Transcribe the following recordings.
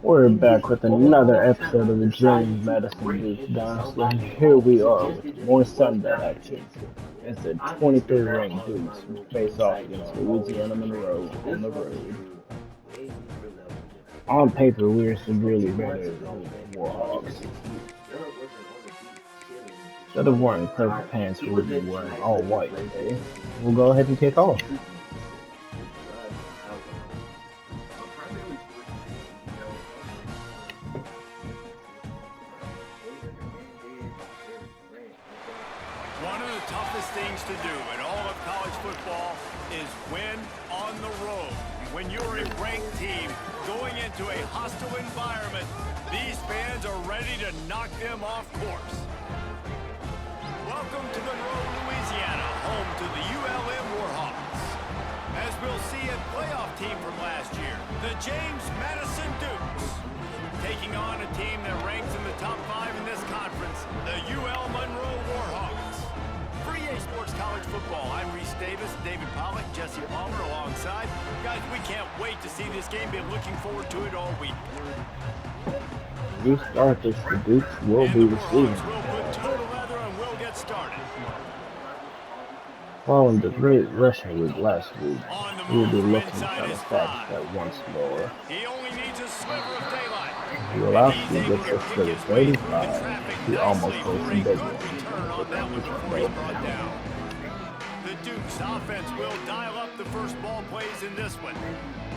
We're back with another episode of the James Madison Duke Dynasty, and here we are with more Sunday action. As the 23 ranked Dukes face off against Louisiana-Monroe on the road. On paper, we are severely better than the Warhawks. Instead of wearing purple pants, we'll be wearing all white today. We'll go ahead and kick off. One of the toughest things to do in all of college football is win on the road. When you're a ranked team going into a hostile environment, these fans are ready to knock them off course. Welcome to Monroe, Louisiana, home to the UL-Monroe. As we'll see a playoff team from last year, the James Madison Dukes, taking on a team that ranks in the top 5 in this conference, the UL-Monroe Warhawks. For EA Sports College Football, I'm Reese Davis, David Pollack, Jesse Palmer alongside. Guys, we can't wait to see this game. Been looking forward to it all week. You start this, the Dukes will be receiving. We'll put total leather and we'll get started. Following the great rushing week last week, we will be looking at the facts that once more. He only needs a sliver of daylight. UL-Monroe gets us to the 35. He almost goes some big ones. The Dukes offense will dial up the first ball plays in this one.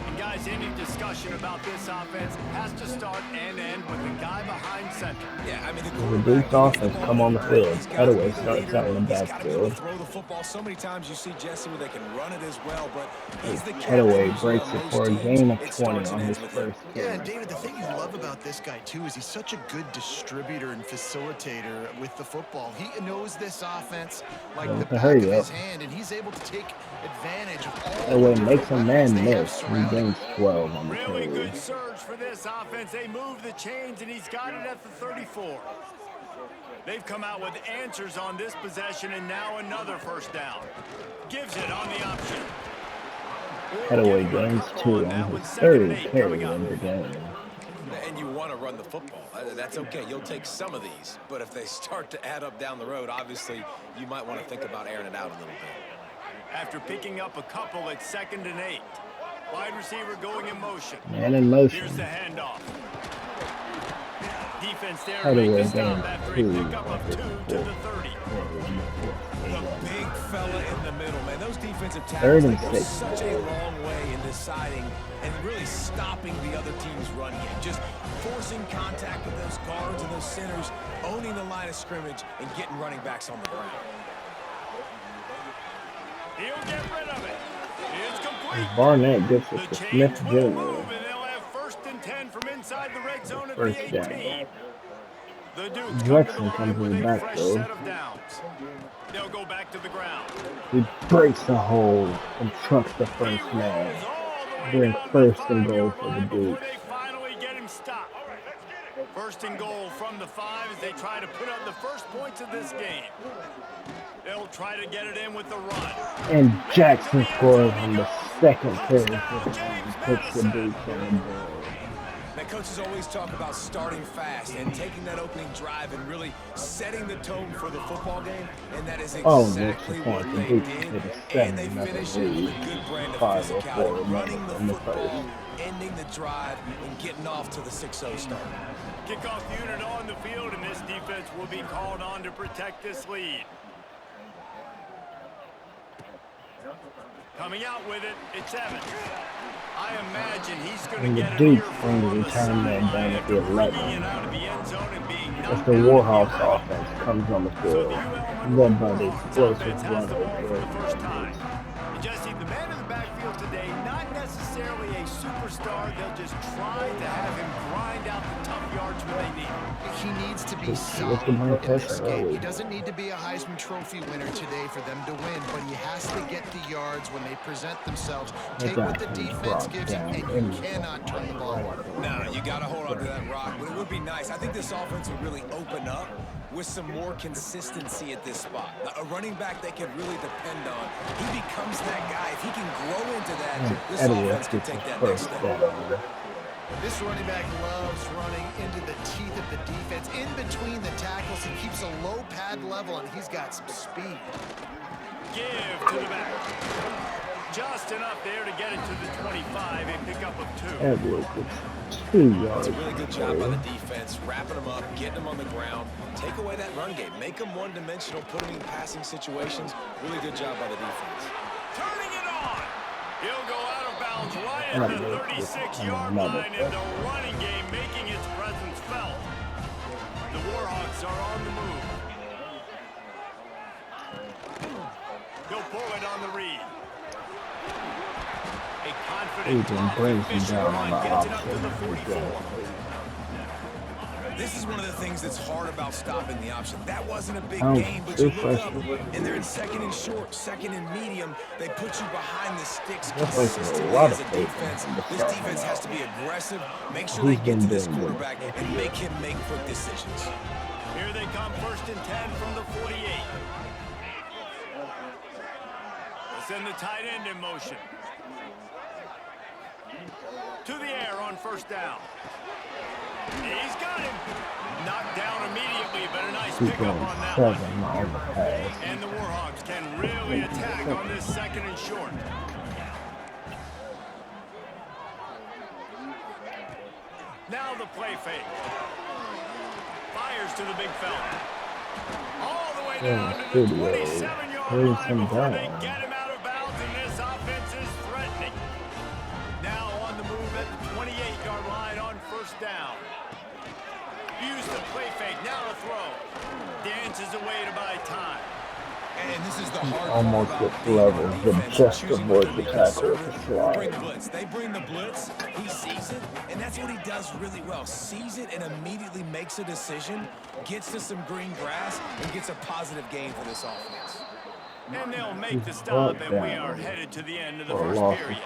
And guys, any discussion about this offense has to start and end with the guy behind center. Yeah, I mean, the Dukes offense come on the field. Cutaway starts out in the backfield. Throw the football so many times. You see Jesse where they can run it as well, but he's the Cutaway breaks it for a gain of 20 on his first Yeah, and David, the thing you love about this guy too is he's such a good distributor and facilitator with the football. He knows this offense like the back of his hand, and he's able to take advantage of all. Cutaway makes a man miss. He gains 12 on the Really carry. good surge for this offense. They move the chains, and he's got it at the 34. They've come out with answers on this possession, and now another first down. Gives it on the option. Cutaway gains 2 on his third carry in the game. And you want to run the football. That's okay. You'll take some of these. But if they start to add up down the road, obviously, you might want to think about airing it out a little bit. After picking up a couple at 2nd and 8. Wide receiver going in motion. Man in motion. Here's the handoff. Defense there Cutaway makes the stop gains after a 2 pickup of 2 to the 30. The big fella in the middle, man. Those defensive Third tackles and go 6. such a long way in deciding and really stopping the other team's run game. Just forcing contact with those guards and those centers, owning the line of scrimmage, and getting running backs on the ground. He'll get rid of it. It's complete. Barnett gets it The to chains Smith will Jr. move, and they'll have 1st and 10 from inside the red zone at First the down. 18. The Dukes Drexen come to comes the in line the with a fresh backfield. set of downs. They'll go back to the ground. He breaks the hole and trucks the first man. Doing 1st and goal for the Dukes. They finally get him stopped. 1st and goal from the 5 as they try to put up the first points of this game. They'll try to get it in with the run. And Jackson scores on the 2nd carry and puts the Dukes on the board. Now, coaches always talk about starting fast and taking that opening drive and really setting the tone for the football game, and that is exactly what they did. And they finished it with a good brand of physicality, running the football, ending the drive, and getting off to the 6-0 start. Kickoff unit on the field, and this defense will be called on to protect this lead. Coming out with it, it's Evans. I imagine he's going to get the an Dukes earful find the on the return man sideline down at after the bringing 11. it out of the end zone and being As knocked the down Warhawks near the offense comes on the So field, the UL-Monroe led by the Warhawks explosive offense has run the ball for the of first time. And Jesse, the man in the backfield today, not necessarily a superstar. They'll just try to have him grind out the tough yards when they need him. He needs to be Look solid at my in this test game. early. He doesn't need to be a Heisman Trophy winner today for them to win, but he has to get the yards when they present themselves. Take what the defense gives him, and you cannot turn the ball over. No, you got to hold on to that rock, but it would be nice. I think this offense would really open up with some more consistency at this spot. A running back they can really depend on. He becomes that guy. If he can grow into that, this offense can take that next step. This running back loves running into the teeth of the defense. In between the tackles, he keeps a low pad level, and he's got some speed. Give to the back. Just enough there to get it to the 25, a pickup of 2. That's a really good job by the defense, wrapping them up, getting them on the ground. Take away that run game. Make them one-dimensional, put them in passing situations. Really good job by the defense. Turning it on. He'll go out of bounds right at the 36-yard line in the running game, making its presence felt. The Warhawks are on the move. He'll pull it on the read. A confident drop and Fisher gets it up to the 44. This is one of the things that's hard about stopping the option. That wasn't a big game, but you look up, and they're in second and short, second and medium. They put you behind the sticks consistently as a defense. This defense has to be aggressive, make sure they get to this quarterback, and make him make quick decisions. Here they come, 1st and 10 from the 48. Let's send the tight end in motion. To the air on 1st down. He's got him. Knocked down immediately, but a nice pickup on that one. And the Warhawks can really attack on this 2nd and short. Now the play fake. Fires to the big fella. All the way down to the 27-yard line before they get him out of bounds, and this offense is threatening. Now on the move at the 28-yard line on 1st down. Use the play fake, now to throw. Dances away to buy time. And this is the hard almost part at level, but just avoid the tackle with the bring slide. blitz. They bring the blitz, he sees it, and that's what he does really well. Sees it and immediately makes a decision, gets to some green grass, and gets a positive gain for this offense. And they'll make the stop, and we are headed to the end of the first period.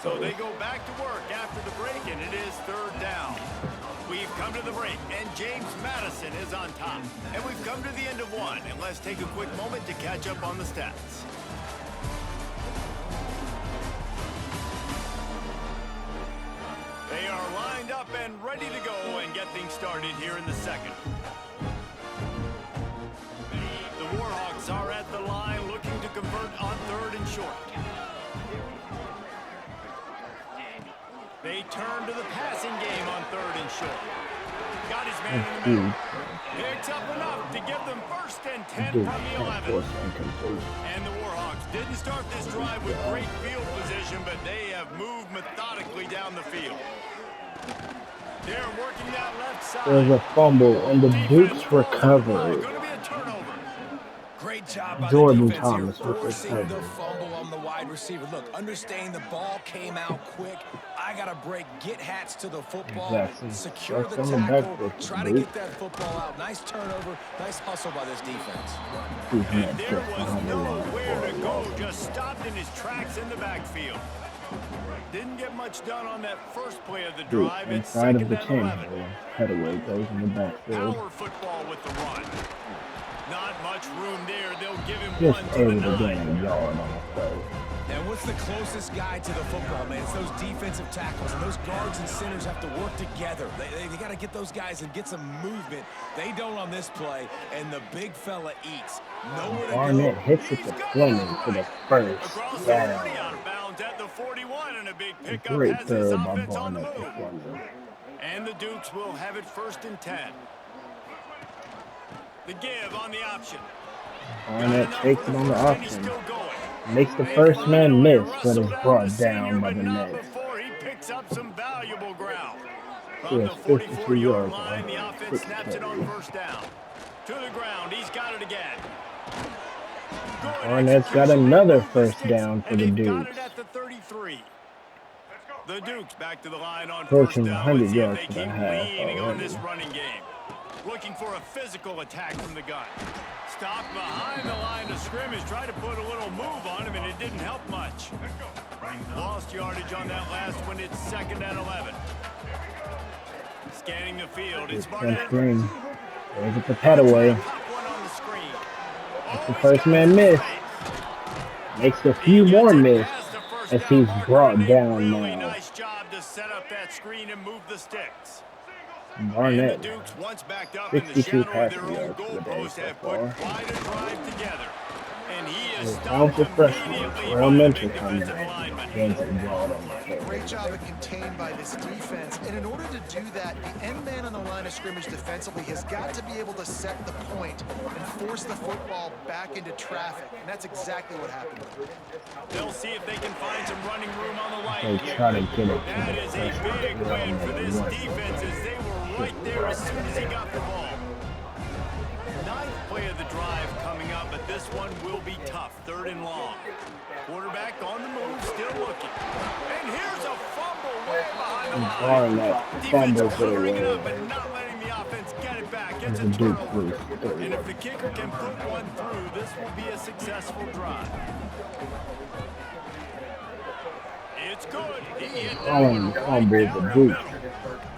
So they go back to work after the break, and it is 3rd down. We've come to the break, and James Madison is on top. And we've come to the end of 1, and let's take a quick moment to catch up on the stats. They are lined up and ready to go and get things started here in the 2nd. The Warhawks are at the line looking to convert on 3rd and short. They turn to the passing game on 3rd and short. Got his man in the middle. Picks up enough to give them 1st and 10 from the 11. And the Warhawks didn't start this drive with great field position, but they have moved methodically down the field. They're working that left side. There's a fumble, and the Dukes recover. Going to be a turnover. Great job by Jordan the defense Thomas here, with the forcing the cover. fumble on the wide receiver. Look, understanding the ball came out quick. I got to break, get hats to the football, Exactly. secure That's the on the back tackle, foot, try to Duke. get that football out. Nice turnover, nice hustle by this defense. And there was nowhere to go, just stopped in his tracks in the backfield. Didn't get much done on that first play of the drive. It's Inside 2nd of the and 10, 11. Headaway goes in the backfield. Power football with the run. Not much room there. They'll give him Just 1 to the able to 9. gain a yard on the play. And what's the closest guy to the football, man? It's those defensive tackles, and those guards and centers have to work together. They got to get those guys and get some movement. They don't on this play, and the big fella eats. Nowhere to Barnett go. hits it to Fleming for the first Across the 40 down. out of bounds at the 41, and a big pickup Great has this throw by offense on the Barnett to move. Fleming. And the Dukes will have it 1st and 10. The give on the option. Barnett takes it on the option. Makes the first man miss, but is brought down by the next. Before he picks up some valuable ground. He From the has 52 44-yard yards line, on the offense snaps it on 1st down. To the ground, he's got it again. Barnett's got another 1st down for the And they've got Dukes. it at the 33. The Dukes back to the line on 1st Approaching down. 100 Let's see if yards they for the keep half leaning on already. this running game. Looking for a physical attack from the gun. Stopped behind the line of scrimmage. Tried to put a little move on him, and it didn't help much. Lost yardage on that last one. It's 2nd and 11. Scanning the field. It's Barnett. Green. There's a potato away. One on the screen. The first man missed. Makes a few more miss as he's brought down Really now. nice job to set up that that screen and move the sticks. Barnett, And the Dukes, once backed up in the 62 shadow of their passing own yards for the day goalpost, so have put far. quite a drive together. And he is The stopped talented freshman, immediately Terrell by the Minter, big coming defensive in. lineman. Gains a yard on the play. Great job of contained by this defense. And in order to do that, the end man on the line of scrimmage defensively has got to be able to set the point and force the football back into traffic. And that's exactly what happened. They'll see if they can find some running room on the right They here. try to get it to That the is a big win for this freshman. defense as they were right there as soon as he got the ball. Ninth play of the drive coming up, but this one will be tough. 3rd and long. Quarterback on the move, still looking. And here's a fumble way behind the line. Defense clearing it up and not letting the offense get it back. It's a turnover. And if the kicker can put one through, this will be a successful drive. It's good. He hit that one right down the middle.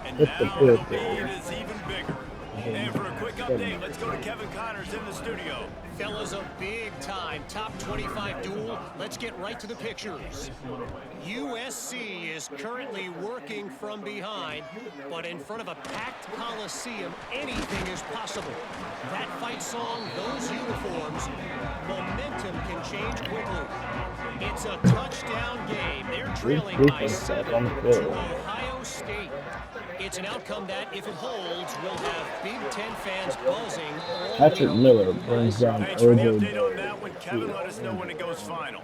And now the lead is even bigger. And for a quick update, let's go to Kevin Connors in the studio. Fellas, a big-time top 25 duel. Let's get right to the pictures. USC is currently working from behind, but in front of a packed Coliseum, anything is possible. That fight song, those uniforms, momentum can change quickly. It's a touchdown game. They're trailing by 7 to Ohio State. It's an outcome that, if it holds, will have Big Ten fans buzzing all Patrick Miller brings down Thanks for the OJ. update on that one, Kevin. Let us know when it goes final.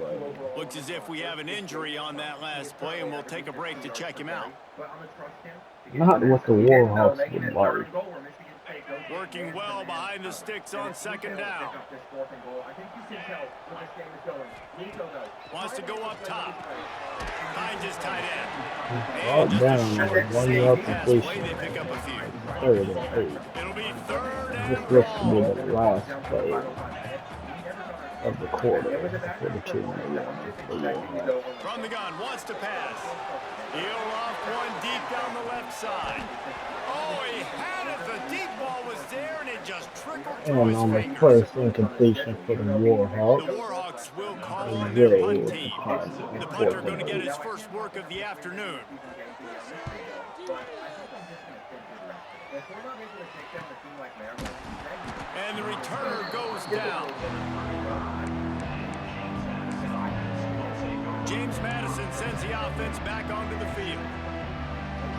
Looks as if we have an injury on that last play, and we'll take a break to check him out. Not what the Warhawks would like. Working well behind the sticks on 2nd down. Wants to go up top. Finds his tight end. And just a short, safe pass play. They pick up a few. 3rd and 8. It'll be 3rd This and looks to be long. the last play of the quarter for the team. From the gun, wants to pass. He'll off one deep down the left side. Oh, he had it. The deep ball was there, and it just trickled through And his on the fingers. first incompletion for the The Warhawks, Warhawks will call on their punt team. The punter going to get his first work of the afternoon. And the returner goes down. James Madison sends the offense back onto the field.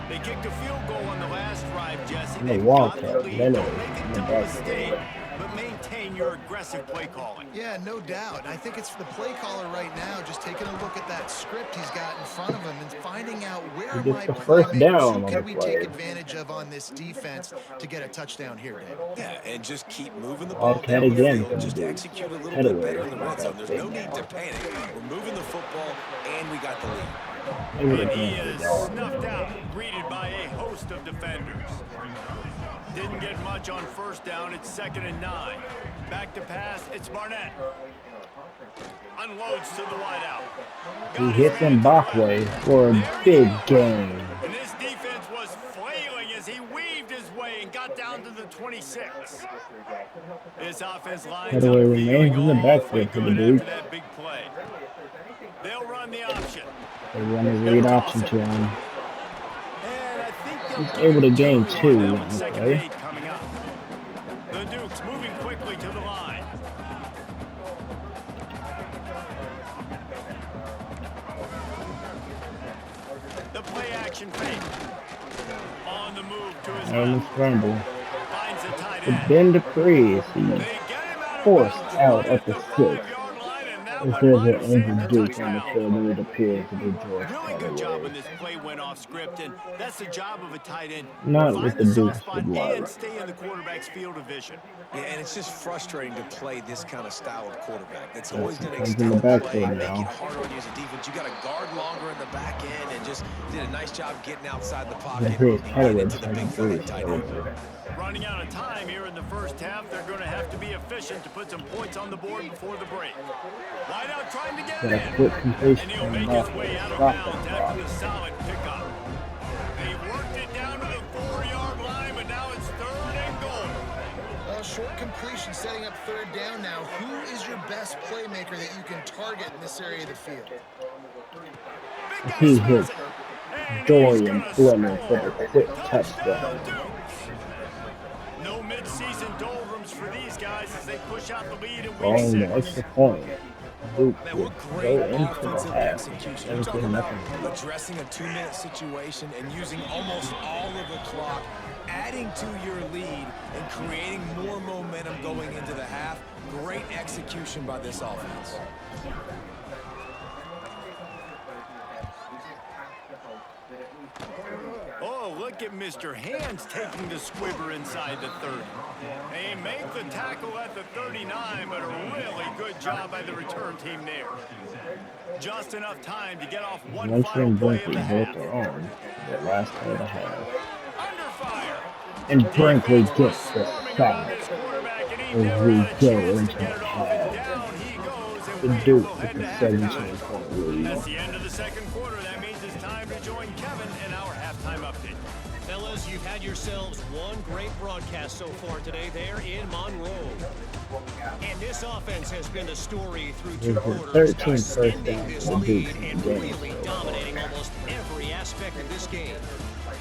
They kicked a field goal on the last drive, Jesse. And the They've got the Wildcat, lead. Leonard, Don't make in a the dumb backfield. mistake, but maintain your aggressive play calling. Yeah, no doubt. I think it's the play caller right now just taking a look at that script he's got in front of him and finding out where He are gets my the first playmakers, down who on can the we play. take advantage of on this defense to get a touchdown here, Dave? Yeah, and just keep moving the ball Wildcat down the again field. for the Just Dukes. execute a little Head bit away better in the from red that zone. There's big no need to now. panic. We're moving the football, and we got the lead. They would And have he gained is the yard. snuffed out, greeted by a host of defenders. Didn't get much on 1st down. It's 2nd and 9. Back to pass. It's Barnett. Unloads to the wideout. He hits Mbakwe for a big gain. And this defense was flailing as he weaved his way and got down to the 26. This offense lines up Headaway remains in the feeling backfield for the good Dukes. after that big play. They'll run the option. They run his read option to him. And I think He's they'll able to give gain it to 2 him on on the 2nd and play. 8 coming up. The Dukes moving quickly to the line. The play action fake. On the move to his And the left. scramble. Finds the tight To end. Ben Dupree as They he get him out of forced bounds out right at the 6. 5-yard line, and that If one there's might an have saved injured the Duke on the touchdown. field, it would appear to be George Really good job when Headaway. this play went off script, and that's the job of a tight end. Not Find what the the soft Dukes spot would and like. stay in the quarterback's field of vision. Yeah, and it's just frustrating to play this kind of style of quarterback. It's Yes, always going to he comes in the extend the play, backfield make now. it harder on you as a defense. You got to guard longer in the back end, and just did a nice job getting outside the pocket And here's and Headaway getting to the big taking 3. fella tight end. Running out of time here in the first half. They're going to have to be efficient to put some points on the board before the break. Wide out trying to get Got it a in. quick And completion he'll from make his Mbakwe. way out of Stop bounds that after block. the solid pickup. They worked it down to the 4-yard line, but now it's 3rd and goal. Short completion setting up 3rd down now. Who is your best playmaker that you can target in this area of the field? Big guy He spins hits it. And he's Dorian gonna Fleming for the score. quick Touchdown, touchdown. Dukes. No midseason doldrums for these guys as they push out the lead in week Following the 6. extra point, Duke Man, would what great go into the offensive half. execution. You talk 17 about nothing. addressing a 2-minute situation and using almost all of the clock, adding to your lead and creating more momentum going into the half. Great execution by this offense. Oh, look at Mr. Hands taking the squibber inside the 30. They make the tackle at the 39, but a really good job by the return team there. Just enough time to get off one final Lunchroom play of Brinkley the built half. their own the last play of the half. Under fire. And Brinkley Defense was gets the swarming around sack this quarterback, and he as never we had a go chance to into get the it off. And half. down he goes, and The we Duke will with head the to 17-point halftime. lead. That's the end of the second quarter. That means it's time to join Kevin in our halftime update. Fellas, you've had yourselves one great broadcast so far today there in Monroe. And this offense has been the story through two quarters, 13 first extending downs this for the lead Dukes in and the game. really dominating almost every aspect of this game.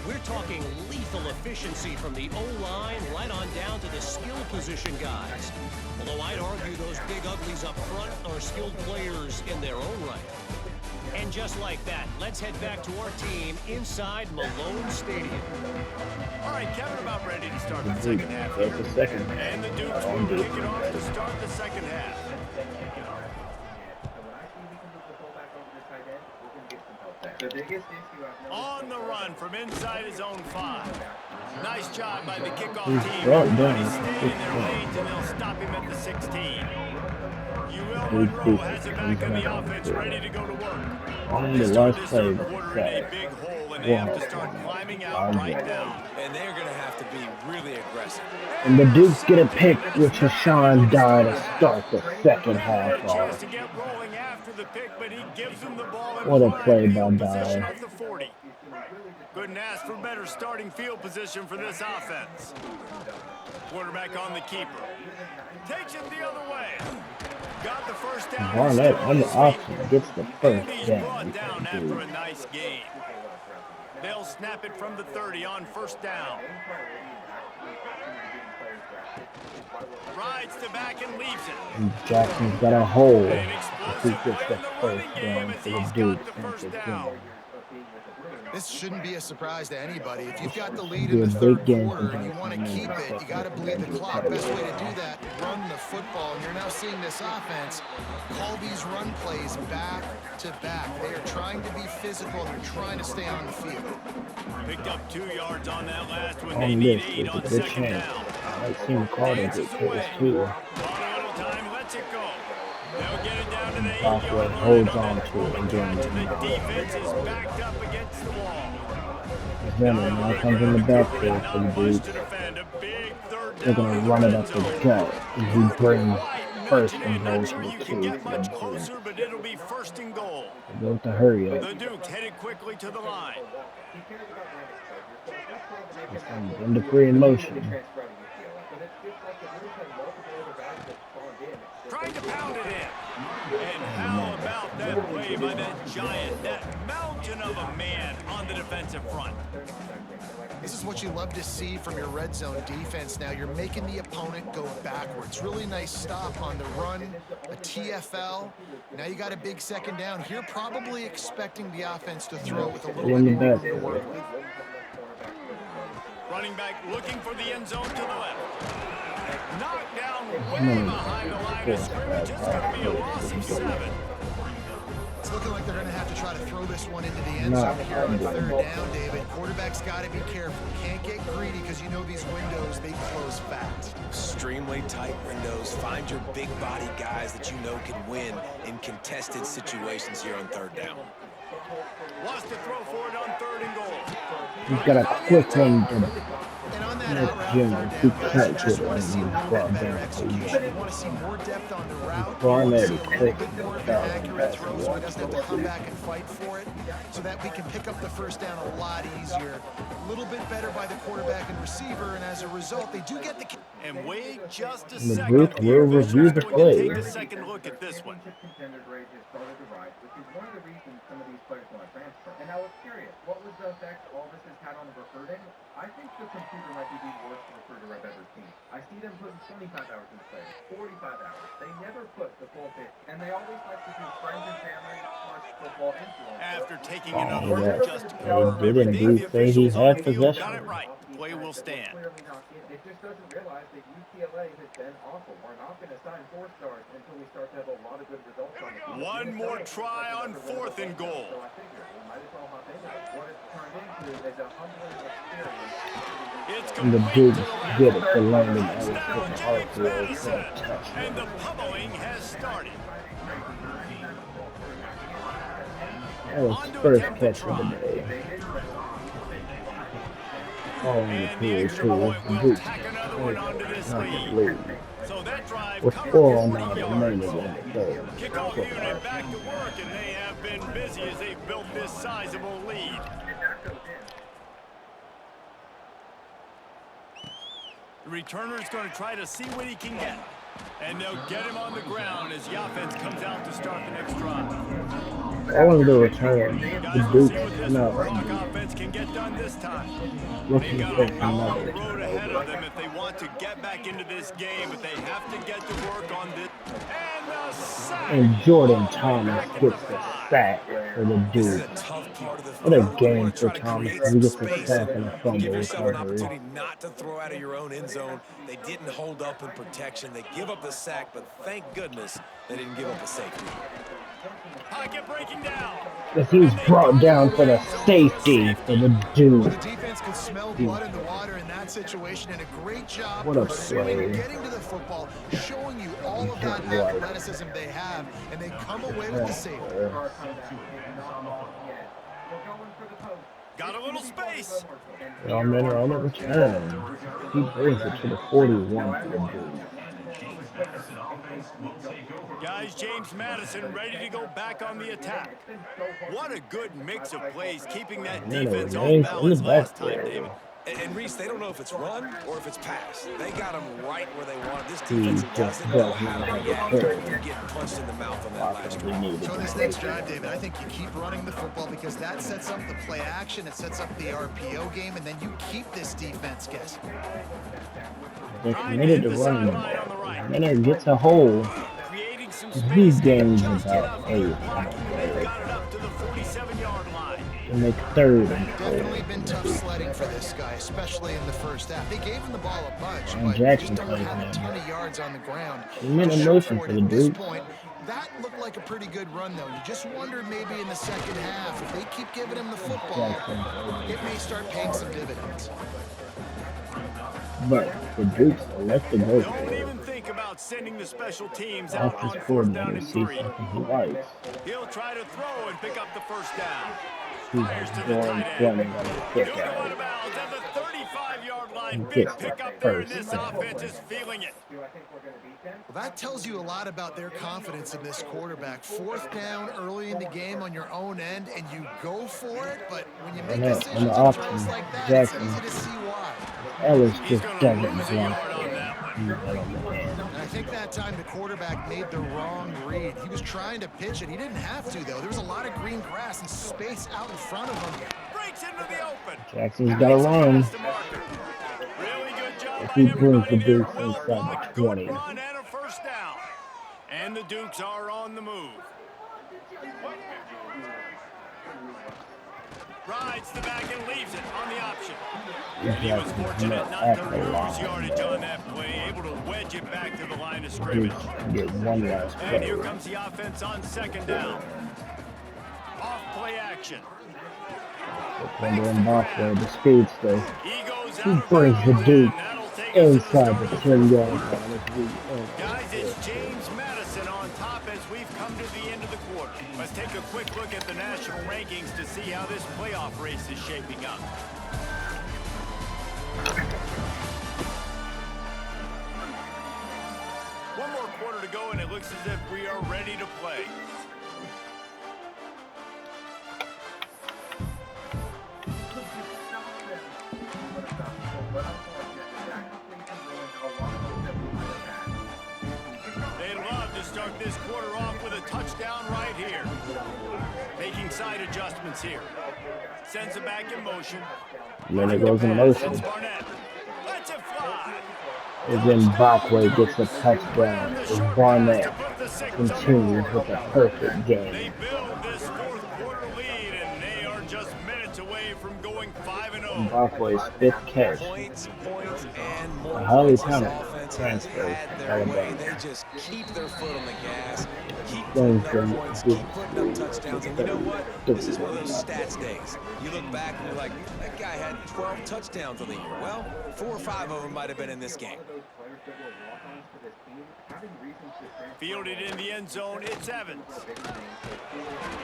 We're talking lethal efficiency from the O-line right on down to the skill position guys. Although I'd argue those big uglies up front are skilled players in their own right. And just like that, let's head back to our team inside Malone Stadium. All right, Kevin, about ready to start the second half That's here. the second half. And the Dukes will kick it off to start the second half. On the run from inside his own 5. Nice job by the kickoff team. Everybody's staying in their lanes, and they'll stop him at the 16. UL-Monroe has it back in the offense, ready to go to work. On They the start last this play, third quarter in a big hole, and they have to start climbing out right now. And they're going to have to be really aggressive. And the Dukes get a pick with Hashan Dye to start the second half Had a chance off. to get rolling after the pick, but he gives them the ball in What a prime play by field position Dye. at the 40. Couldn't ask for better starting field position for this offense. Quarterback on the keeper. Takes it the other way. Got the first down. Barnett on the option gets the And first he's down. brought down after a nice gain. They'll snap it from the 30 on first down. Rides to back and leaves it. And Jackson's got a hole. An If explosive he gets play the in the first running game down as for the he's got Dukes the into first the down. game. This shouldn't be a surprise to anybody. If you've got the lead Be in a the big third game quarter for and you want to Jackson. keep it, you got to bleed the clock. Best way to do that, run the football. And you're now seeing this offense call these run plays back to back. They are trying to be physical. They're trying to stay on the field. Picked up 2 yards on that last one. They On need this, 8 there's a on good second chance. down. I've seen Carter get Dances his away. too. Ball a little time, lets it go. They'll get it down to the 8-yard Boswell line. holds On on that to it throwing and catch, gains and the it. defense is backed up against the wall. Then now comes in the backfield for the Not much Dukes. to defend. A big third They're down going in to run the it red up the zone. gut. And he brings first Nudging and in. goal Not to sure the you can 2 get for the much Dukes. closer, but it'll be first and goal. They go to hurry up. The Dukes headed quickly to the line. In the free in motion. Trying to pound it in. And how about that play by that giant, that mountain of a man on the defensive front? This is what you love to see from your red zone defense. Now you're making the opponent go backwards. Really nice stop on the run, a TFL. Now you got a big second down. Here probably expecting the offense to throw with a little bit more room to work with. Running back looking for the end zone to the left. Knocked down way behind the line of scrimmage. It's going to be a loss of 7. It's looking like they're going to have to try to throw this one into the end zone here on third down, David. Quarterback's got to be careful. Can't get greedy because you know these windows, they close fast. Extremely tight windows. Find your big body guys that you know can win in contested situations here on third down. Wants to throw for it on 3rd and goal. He's got a quick one. And on that out route Jimmy, third he down, guys. You can't just get it want to see a when he's little bit brought better down for execution. You one. want to see more depth on the route. You want to Barnett see a is little bit taking more the of the foul accurate pass and throws where he doesn't have to come watch back and fight for it, so that we can pick up the first down a lot easier. A little bit better by the quarterback and receiver, and as a result, they do get the... And wait just a and the second. booth The will review official's the going to play. take a second look at this one. And I was curious, what was the effect all this has had on the recruiting? I think the computer might be the worst recruiter I've ever seen. I see them putting 25 hours in players, 45 hours. They never put the full 50. And they always like to do friends and family plus football influence. After taking Oh, another look look at just to that. confirm Didn't everything, Booth the say he officials on had the field possession? got it right. Play will stand. It just doesn't realize that UCLA has been awful. We're not going to sign 4 stars until we start to have a lot of good results on the field. One more try on 4th and goal. So I figured we might as well hop into it. What it's turned into is a humbling experience. It's And the complete Dukes to the left. get it for Landon Ellison Touchdown, and James RPO for Madison. a touchdown. And the pummeling has started. That was On to first attempt the catch of the try. day. Following the And the period extra two, point the will Dukes tack another one onto this not lead. the lead. So that drive With covered 4:09 40 remaining yards. in the third. Kickoff unit back to work, and they have been busy as they've built this sizable lead. The returner's going to try to see what he can get. And they'll get him on the ground as the offense comes out to start the next drive. Following the return, Guys, the we'll see what Dukes this now Warhawk offense can get done this time. looking They've to got take a long another road ahead of turnover. them if they want to get back into this game, but they have to get to work on this. And the sack. And Jordan All the way Thomas back into gets the 5. sack for the This is a Dukes. tough part of the What a field. You game want to for try to Thomas. create He some gets a space sack and and a fumble give yourself an recovery. opportunity not to throw out of your own end zone. They didn't hold up in protection. They give up the sack, but thank goodness they didn't give up a safety. Pocket breaking down. As he's brought down for the safety for the Well, Dukes. the defense could smell blood in the water in that situation, and a great job What a pursuing, play. getting to the football, showing you all of that Right. athleticism they have, and they come away with the safety. Got a little space. Minor on the return. He brings it to the 41 for the Dukes. Guys, James Madison ready to go back on the attack. What a good mix of plays, keeping that defense on balance last time, David. And Reese, they don't know if it's run or if it's pass. They got them right where they want it. This He defense just doesn't know does how not to have react the after courage. getting punched in the mouth on that last drive. So this next drive, David, I think you keep running the football because that sets up the play action, it sets up the RPO game, and then you keep this defense guessing. They're committed to running the ball. Minor gets a hole. Creating some He space, gains just about enough 8 for the on block. the They've play. got it up to the 47-yard line. To make third and Definitely 4. been tough sledding for this guy, especially in the first half. They gave him the ball a bunch, And but Jackson just don't plays have a him. ton of yards on the ground. 2-minute to show motion for for it. the At this Dukes. point, that looked like a pretty good run, though. You just wonder maybe in the second half, if they keep giving him the football, it may start paying some dividends. But the Dukes elect to go Don't for it. even think about sending the special teams out Offense on 4th down coordinator and sees 3. something he likes. He'll try to throw and pick up the first down. He's Fires to the going tight end. plenty on the kick He'll go out out. of bounds at the 35-yard line. He Big gets the pickup there, and first this down. offense is feeling it. Well, that tells you a lot about their confidence in this quarterback. 4th down early in the game on your own end, and you go for it, but when you make And decisions the and option, throws like that, Jackson, it's easy to see why. Ellis He's just going doesn't to lose a block yard on it. that one. He's out on the end. And I think that time the quarterback made the wrong read. He was trying to pitch it. He didn't have to, though. There was a lot of green grass and space out in front of him. Breaks into the open. Jackson's got to run. Past the marker. Really good job If by he brings the everybody there. Dukes Well inside blocked, the good 20. run, and a first down. And the Dukes are on the move. Rides the back and leaves it on the option. And he was fortunate not to lose yardage on that play, able to wedge it back to the line of scrimmage. Dukes get one last And play. here comes the offense on 2nd down. Off play action. Wondering Bothwell, the speedster. He goes He out brings the and Dukes that'll take us to the inside start the of the 10-yard fourth quarter. line as we Guys, it's James Madison on top as we've come to the end of the quarter. Let's take a quick look at the national rankings to see how this playoff race is shaping up. looks as if we are ready to play. They love to start this quarter off with a touchdown right here. Making side adjustments here. Sends it back in motion. Then it goes in motion. Let's it fly. And then Backway gets a touchdown. Barnett continues with a perfect They game. build this fourth quarter lead, and they are just minutes away from going 5-0. Backway's fifth catch. Points, and more A highly points. This talented offense has transfer had from their way. Alabama. They just keep their foot on the gas, keep Going putting from up points, keep putting up touchdowns. And you know what? This is one of those 33. stats days. You look back and you're like, that guy had 12 touchdowns on the year. Well, 4 or 5 of them might have been in this game. Fielded in the end zone, it's Evans.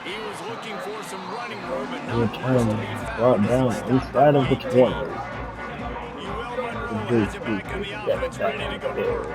He was looking for some running room, but not much to be Brought found. down inside of the 20. UL-Monroe has it back on the offense, ready to go to work.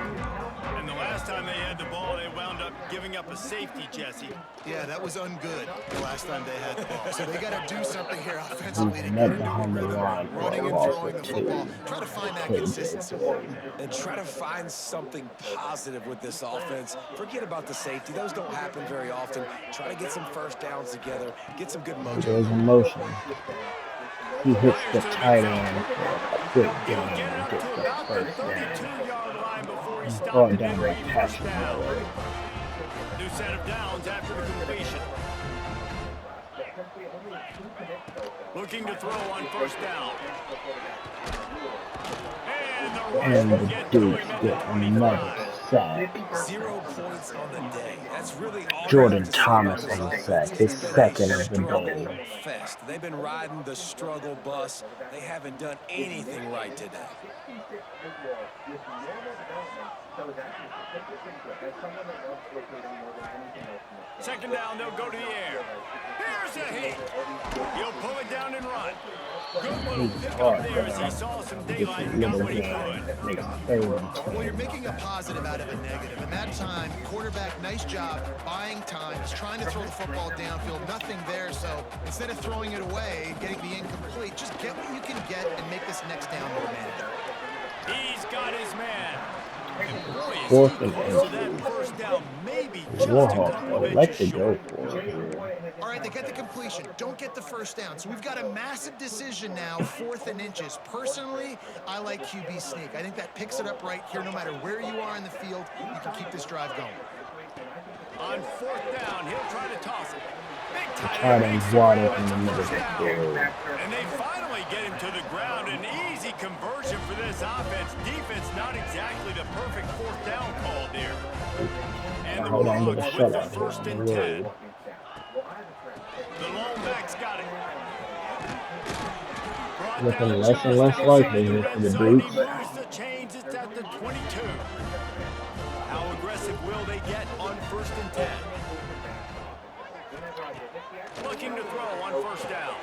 And the last time they had the ball, they wound up giving up a safety, Jesse. Yeah, that was ungood the last time they had the ball. So they got to do something here offensively to And get that into a behind the rhythm, line for running a and loss throwing of the 2. football. Try to find that KJ consistency. Boyd. And try to find something positive with this offense. Forget about the safety. Those don't happen very often. Try to get some first downs together. Get some good mojo. There's a motion. He hits the tight end for a quick gain and gets the first down. 32-yard line before he stopped Brought and down didn't by read first Patrick down. Miller. New set of downs after the completion. Looking to throw on first down. And the Dukes get another sack. 0 points on the day. That's really all Jordan you have to say Thomas about on this the sack, offense. his It's been a second of the struggle day. fest. They've been riding the struggle bus. They haven't done anything right today. Second down, they'll go to the air. Here's a hit. He'll pull it down and run. Good little pickup there as he saw some daylight and got what he could. Well, you're making a positive out of a negative. And that time, quarterback, nice job buying time. He's trying to throw the football downfield. Nothing there. So instead of throwing it away, getting the incomplete, just get what you can get and make this next down more manageable. He's got his man. Fourth and So that first down maybe just a Warhawks couple of would like to inches go short. for it. All right, they get the completion. Don't get the first down. So we've got a massive decision now, 4th and inches. Personally, I like QB sneak. I think that picks it up right here. No matter where you are in the field, you can keep this drive going. On 4th down, he'll try to toss it. Big tight Tight end end makes water the grab. in It's the a middle first of the down. field. And they finally get him to the ground. An easy conversion for this offense. Defense not exactly the perfect 4th down call there. And the Hold on to the Warhawks with the shutout first here on and the 10. road. The lone back's got it. Brought Looking down less and just less outside likely the here red for the zone. He Dukes. moves the chains. It's at the 22. How aggressive will they get on 1st and 10? Looking to throw on 1st down.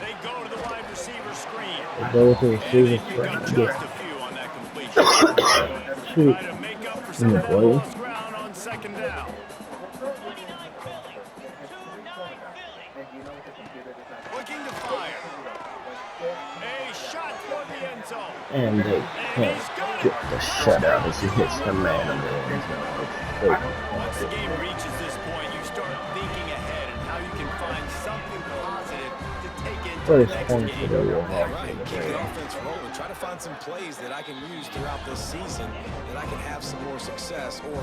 They go to the wide receiver screen. They go with the And receiver they pick up screen. just a few on that completion. Shoot. Try to make up for some of that Boy. lost ground on 2nd down. Looking to fire. A shot toward the end zone. And they can't get the shutout as he hits the man in the end zone. Once the game reaches this point, you start thinking ahead and how you can find something positive to take into the First next point for game. the Warhawks. Right, keep the offense rolling. Try to find some plays that I can use throughout this season that I can have some more success, or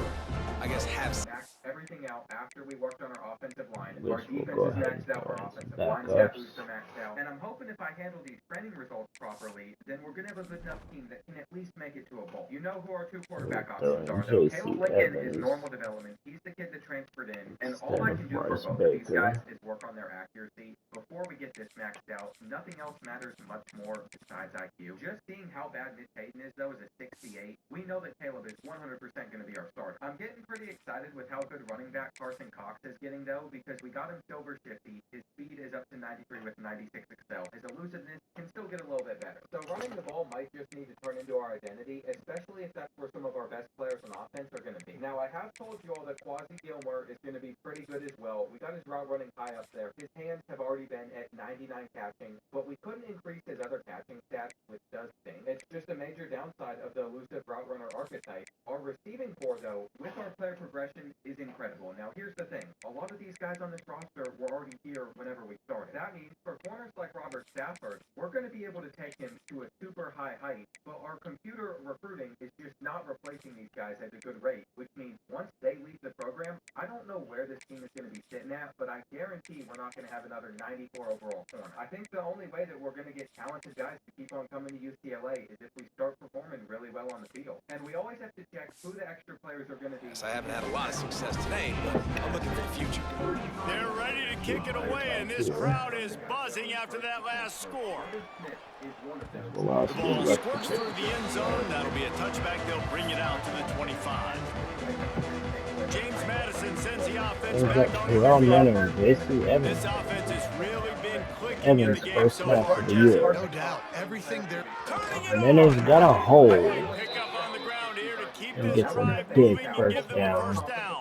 I guess have some. Everything out after we worked on our offensive line. Which Our will defense go is ahead maxed and out. Our find offensive some line backups. are maxed out. And I'm hoping if I handle these training results properly, then we're going to have a good enough team that can at least make it to a bowl. You know who our 2 quarterback options are, though. Caleb Lincoln is normal development. He's the kid that transferred in. And all I can do for both of these guys is work on their accuracy. Before we get this maxed out, nothing else matters much more besides IQ. Just seeing how bad Nick Payton is, though, is a 68. We know that Caleb is 100% going to be our starter. I'm getting pretty excited with how good running back Carson Cox is getting, though, because we got him silver shifty. His speed is up to 93 with 96 excel. His elusiveness can still get a little bit better. So running the ball might just need to turn into our identity, especially if that's where some of our best players on offense are going to be. Now, I have told you all that Quasi Gilmore is going to be pretty good as well. We got his route running high up there. His hands have already been at 99 catching, but we couldn't increase his other catching stats, which does sting. It's just a major downside of the elusive route runner archetype. Our receiving core, though, with our player progression, is incredible. Now, here's the thing. A lot of these guys on this roster were already here whenever we started. That means for corners like Robert Stafford, we're going to be able to take him to a super high height, but our computer recruiting is just not replacing these guys at a good rate, which means once they leave the program, I don't know where this team is going to be sitting at, but I guarantee we're not going to have another 94 overall corner. I think the only way that we're going to get talented guys to keep on coming to UCLA is if we start performing really well on the field. And we always have to check who the extra players are going to be. I haven't had a lot of success today, but I'm looking for the future. They're ready to kick it away, and this crowd is buzzing after that last score. The ball squirts through the end zone. That'll be a touchback. They'll bring it out to the 25. James Madison sends the offense back on the field. This offense has really been clicking in the game so far, Jesse. No doubt. Everything they're And then he's got a hole. Pick up on the ground here to keep And this gets a drive big moving and give them a first first down.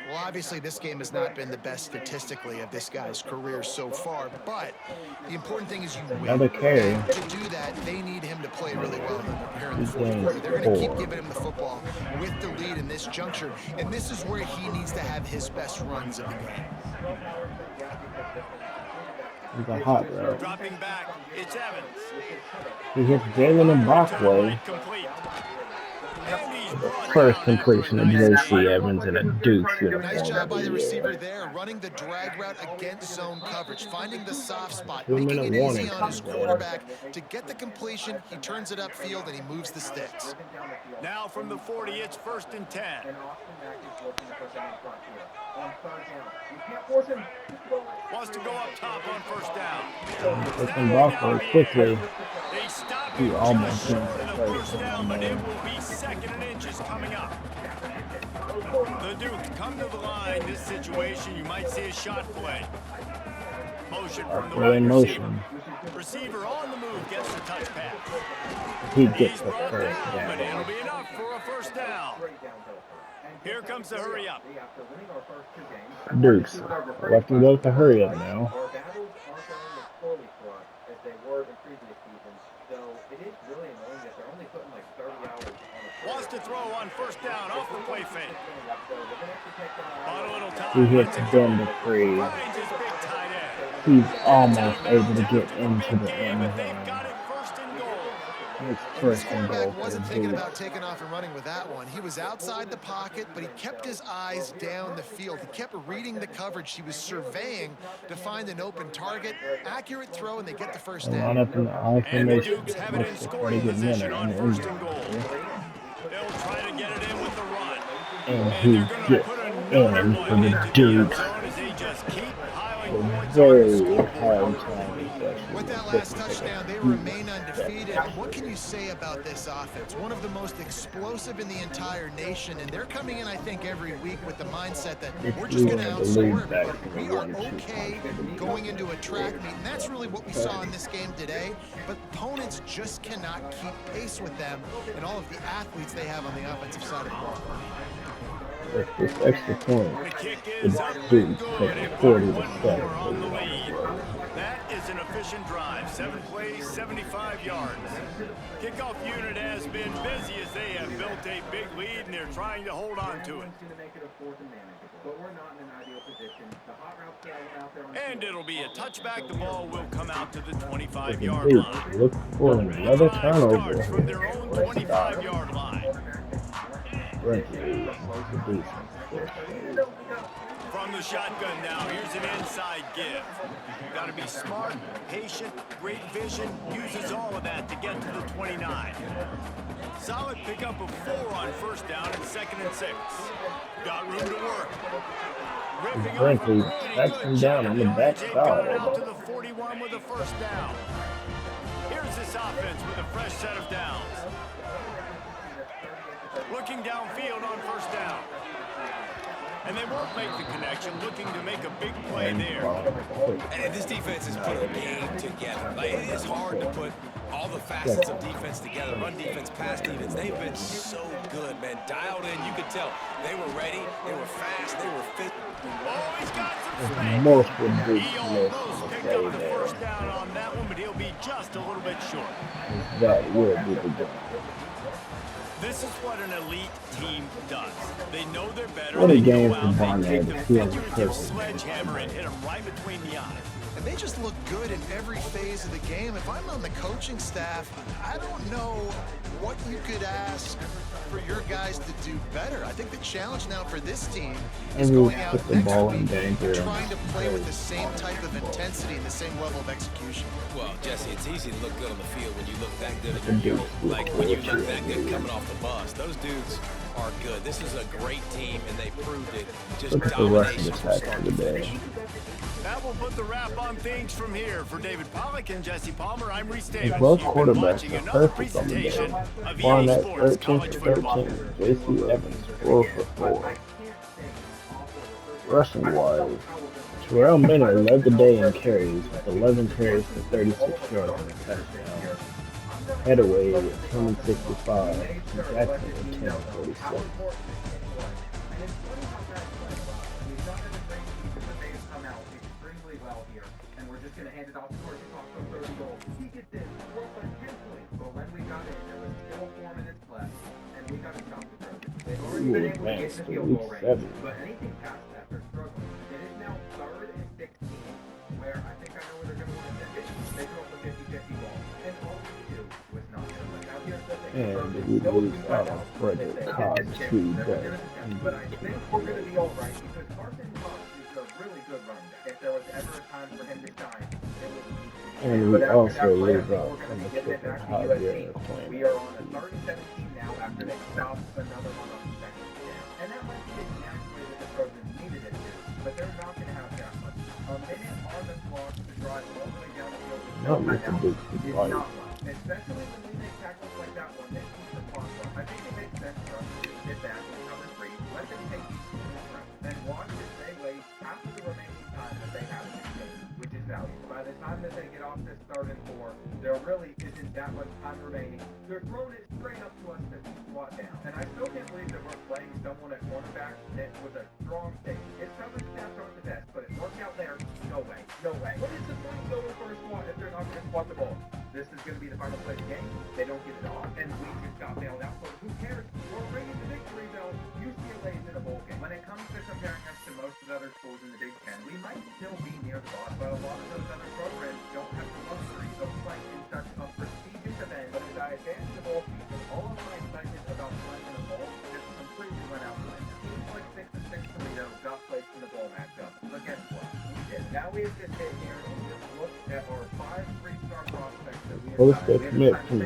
Well, obviously, this game has not been the best statistically of this guy's career so far, but the important thing is you win. Another carry. To do that, they need him to play really well here in the fourth quarter. They're going to keep giving him the football with the lead in this juncture, and this is where he needs to have his best runs of the game. He's a hot route. Dropping back, it's Evans. He hits Jalen and Brockway. First completion of J.C. Evans in a Duke's uniform. Nice job by the receiver there, running the drag route against zone coverage, finding the soft spot, 2 making minute it warning easy on his quarterback to get the completion. He turns it upfield and he moves the sticks. Now from the 40, it's 1st and 10. Wants to go up top on first down. Looking Brockway quickly. They stop He him almost just short missed of the the first first down, down but it there. will be 2nd and inches coming up. The Dukes come to the line. This situation, you might see a shot play. Motion from the wide receiver. Receiver on the move gets the touch pass. He gets He's the brought first down, but it'll down. be enough for a first down. Here comes the hurry up. Dukes. Left him go to hurry up now. Our battles aren't going as poorly for us as they were in previous seasons, so it is really annoying that they're only putting like 30 hours on the Wants to throw on first down off the play fake. On a little time. He hits Ben the free. Finds his big tight end. He's almost able to get into the end But they've zone. got it 1st and goal. It's This first and goal quarterback for the wasn't thinking Dukes. about taking off and running with that one. He was outside the pocket, but he kept his eyes down the field. He kept reading the coverage. He was surveying to find an open target. Accurate throw, and they get the first Line down. up in the I And the formation. Dukes have it in Looks a scoring pretty good position minute on in the 1st end and goal. zone. They'll try to get it in with the run. And And he they're going to gets put another in one for into the the end Dukes. zone as they just keep piling A points on the very scoreboard. hard time, especially With that with last this touchdown, they remain undefeated. What can you say about this offense? One of the most explosive in the entire nation, and they're coming in, I think, every week with the mindset that we're just going to outscore everybody. We are okay going into a track meet, and that's really what we saw in this game today. But opponents just cannot keep pace with them and all of the athletes they have on the offensive side of the ball. With this extra point, The kick the is up and Dukes good. take It a put 40 to one 7 more on the lead. lead. That is an efficient drive. 7 plays, 75 yards. Kickoff unit has been busy as they have built a big lead and they're trying to hold on to it. And it'll be a touchback. The ball will come out to the 25-yard Dukes line. look for another turnover. Starts from their own Let's stop. 25-yard line. Referee, the defense. From the shotgun now, here's an inside give. Got to be smart, patient, great vision, uses all of that to get to the 29. Solid pickup of 4 on first down and 2nd and 6. Got room to work. Ripping off a Frankly, pretty that's good him down on the chunk of back yardage. They've got it out to side. the 41 with a first down. Here's this offense with a fresh set of downs. Looking downfield on first down. And they won't make the connection, looking to make a big play there. And this defense has put a game together. Like, it is hard to put all all the facets of defense together, run defense, pass defense, they've been so good, man. Dialed in, you could tell. They were ready, they were fast, they were fit. Oh, he's got some space. Most would be He almost picked up the first down on that one, but he'll be just a little bit short. That will be the game. This is what an elite team does. They know they're better. What a They game go for out, Barnett. they take the He has a figurative perfect sledgehammer and hit him right between the eyes. And they just look good in every phase of the game. If I'm on the coaching staff, I don't know what you could ask for your guys to do better. I think the challenge now for this team is going out next week trying to play with the same type of intensity and the same level of execution. Well, Jesse, it's easy to look good on the field when you look that good at your unit. Like when you look that good coming off the bus. Those dudes are good. This is a great team, and they proved it. Just domination from start to finish. That will put the wrap on things from here. For David Pollack and Jesse Palmer, I'm Reese Davis. Both You've been quarterbacks watching are another perfect on the presentation day. of EA Barnett Sports 13 College for Football. 13, J.C. Evans 4 for 4. Rushing wise, Terrell Miller led the day in carries with 11 carries for 36 yards and a touchdown. Headaway with 1065, and Jackson with 1046. Going to hand it off to Courtney Cox on third and goal. He gets in, worked on 10 points, but when we got in, there was still 4 minutes left, and we got to stop the Trojans. They've already been able to get in the field goal range, but anything past that, they're struggling. It is now 3rd and 16, where I think I know where they're going to want to send it. They throw up a 50-50 ball, and all we do was not get it. Now here's the thing. And we lose out on Frederick Cox to that. But I think we're going to be all right, because Carson Cox is a really good running back. If there was ever a time for him to shine, and we also lose out from the Clifton Javier playing. We are on a 3rd and 17 now after they stopped another one on the second down. And that might be exactly what the Trojans needed it to, but they're not going to have that much. A minute on the clock to drive all the way down the field with no timeout is not much. Especially when we make tackles like that one that keeps the clock up. I think it makes sense for us to just sit back and cover 3, let them take these 2 reps, and watch as they waste half of the remaining time that they have in this game, which is valuable. By the time that they get off this 3rd and 4, there really isn't that much time remaining. They're throwing it straight up to us to squat down. And I still can't believe that we're playing someone at cornerback that was a strong safety. His coverage stats aren't the best, but it worked out there. No way. No way. What is the point going for a squat if they're not going to squat the ball? This is going to be the final play of the game. They don't get it off, and we just got bailed out. But who cares? We're ringing the victory bell. UCLA's in a bowl game. When it comes to comparing us to most of the other schools in the Big Ten, we might still be near the bottom, but a lot of those other programs don't have the luxury of playing in such a prestigious event. But as I advance the bowl season, all of my excitement about playing in a bowl just completely went out the window. Teams like 6-6 Toledo got placed in the bowl matchup. But guess what? We did. Now we have to sit here and just look at our 5 3-star prospects that we have. Well, let's get commit from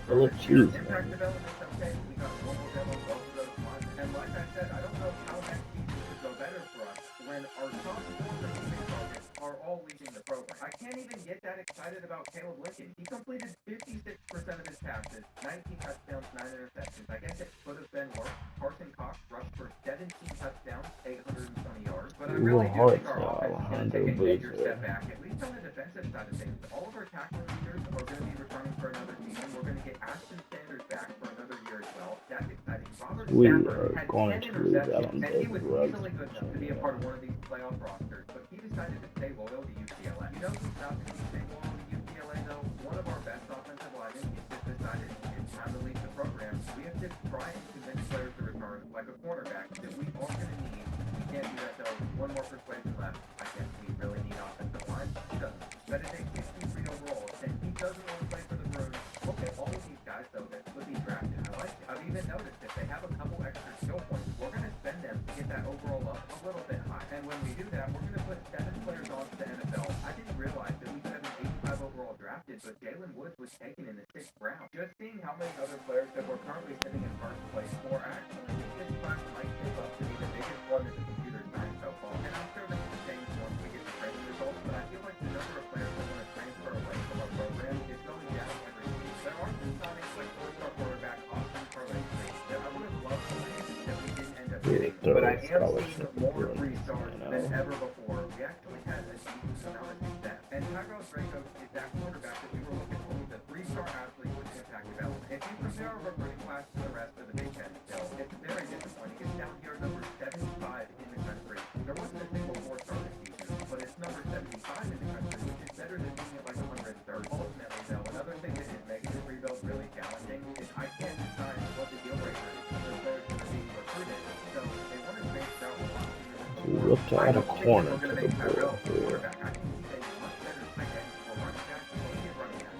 Philip Cheese. Impact development, okay. We got one more demo, both of those ones. And like I said, I don't know how next season could go better for us when our top 4 receiving targets are all leaving the program. I can't even get that excited about Caleb Lincoln. He completed 56% of his passes, 19 touchdowns, 9 interceptions. I guess it could have been worse. Carson Cox rushed for 17 touchdowns, 820 yards. But I really do think our offense is going to take a major step back, at least on the defensive side of things. All of our tackle leaders are going to be returning for another season. We're going to get Ashton Sanders back for another year as well. That's exciting. Robert We Stafford are had going 10 to lose out interceptions, on and he was David easily good enough to be a part of one of these playoff rosters, but he decided to stay loyal to UCLA. You know who's not going to be staying loyal to UCLA, though? One of our best offensive linemen. He's just decided it's time to leave the program. We have to try and convince players to return, like a cornerback, that we are going to need. We can't do that, though. One more persuasion left. I guess we really need offensive line. He doesn't. But it's a 63 overall, and he doesn't want to play for the Bruins. Look at all of these guys, though, that could be drafted. I like it. I've even noticed if they have a couple extra skill points, we're going to spend them to get that overall up a little bit high. And when we do that, we're going to put 7 players on to the NFL. I didn't realize that we could have an 85 overall drafted, but Jalen Woods was taken in the 6th round. Just seeing how many other players that we're currently sitting in first place for, I actually think this class might give up to be the biggest one that the computer signed so far. And I'm sure this will change once we get the training results, but I feel like the number of players that want to transfer away from our program is going down every week. There are some signings like 4-star quarterback Austin Carlation that I would have loved to leave that we didn't end up getting, but I am seeing more 3-stars than ever before. We actually had a decent amount of success. And Tyrell Draco is that quarterback that we were looking for. He's a 3-star athlete. if you compare our recruiting class to the rest of the Big Ten still, it's very disappointing. It's down here number 75 in the country. There wasn't a single four-star this season, but it's number 75 in the country, which is better than being at like 103rd. Ultimately, though, another thing that is making this rebuild really challenging is I can't decide what the deal breaker is for the players that are being recruited. So they want to make out a lot sooner than Look to add a corner to the board here. quarterback. I think he's a much better tight end or running back than he is running back.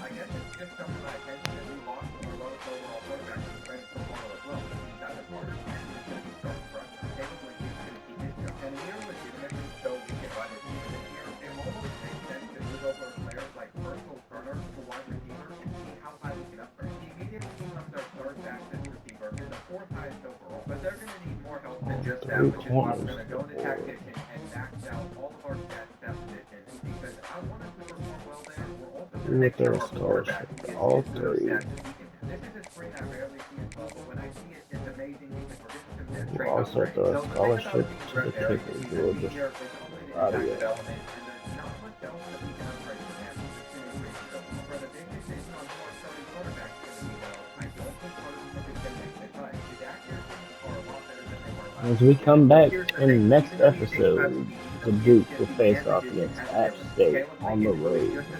I guess it's just some of my attention that we lost our lowest overall quarterback to Brandon Tomorrow as well. He's either Carter and he's going to be starting for us. Caleb Lincoln is going to keep his job. And here, legitimately, so we can run this season this year, it almost makes sense to move over players like Virgil Turner to wide receiver and see how high we can upgrade. He immediately becomes our third fastest receiver and the fourth highest overall. But they're going to need more help than just that, which is why we're going to go into tactician and max out all of our stats at that position because I want us to perform well there. We're also going to make sure our quarterback gets those stats that we can. This is a screen I rarely see as well, but when I see it, it's amazing because we're getting some net trade Also upgrades. throw a So the thing about scholarship being to the Brett Barry kicker. is he's We'll a just senior, it's only the out of impact here. development, and there's not much else that we can upgrade for him to increase his own. For the big decision on who our starting quarterback is going to be, though, I don't think Carter Smith is going to make the cut. His accuracies are a lot better than they were last As we year. come back Here's the in the thing, next even though you think about episode, speed, the it's Duke just will the face off advantages against has App Caleb State Caleb on the Lincoln, who is road. just a